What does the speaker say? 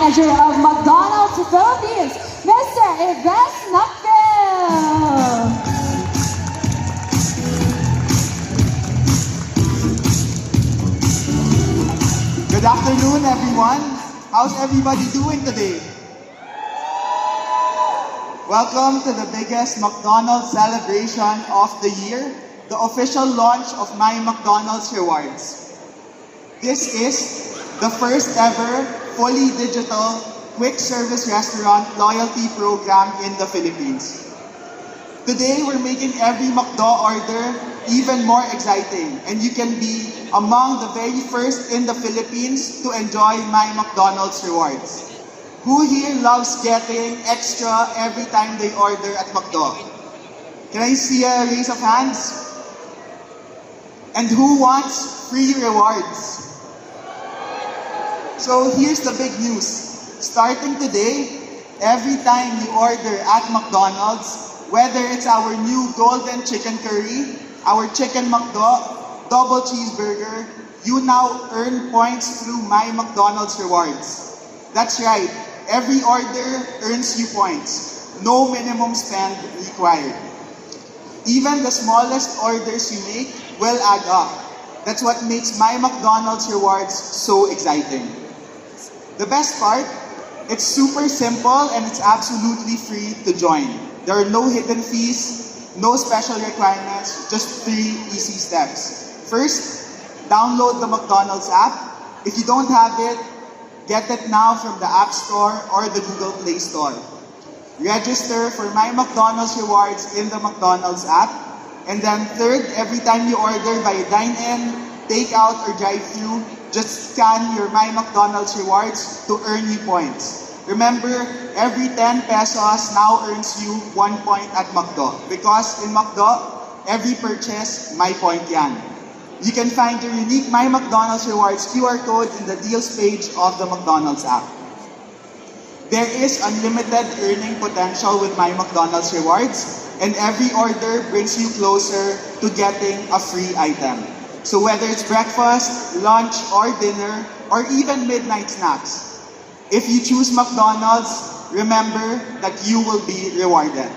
Manager of McDonald's Philippines, Mr. Yves Nakville. Good afternoon, everyone. How's everybody doing today? Welcome to the biggest McDonald's celebration of the year, the official launch of My McDonald's Rewards. This is the first ever fully digital quick service restaurant loyalty program in the Philippines. Today, we're making every McDo order even more exciting, and you can be among the very first in the Philippines to enjoy My McDonald's Rewards. Who here loves getting extra every time they order at McDo? Can I see a raise of hands? And who wants free rewards? So here's the big news. Starting today, every time you order at McDonald's, whether it's our new golden chicken curry, our chicken McDo, double cheeseburger, you now earn points through My McDonald's Rewards. That's right, every order earns you points. No minimum spend required. Even the smallest orders you make will add up. That's what makes My McDonald's Rewards so exciting. The best part, it's super simple and it's absolutely free to join. There are no hidden fees, no special requirements, just 3 easy steps. First, download the McDonald's app. If you don't have it, get it now from the App Store or the Google Play Store. Register for My McDonald's Rewards in the McDonald's app. And then third, every time you order via dine-in, take-out, or drive-thru, just scan your My McDonald's Rewards to earn you points. Remember, every 10 pesos now earns you 1 point at McDo. Because in McDo, every purchase, my point yan. You can find your unique My McDonald's Rewards QR code in the deals page of the McDonald's app. There is unlimited earning potential with My McDonald's Rewards, and every order brings you closer to getting a free item. So whether it's breakfast, lunch, or dinner, or even midnight snacks, if you choose McDonald's, remember that you will be rewarded.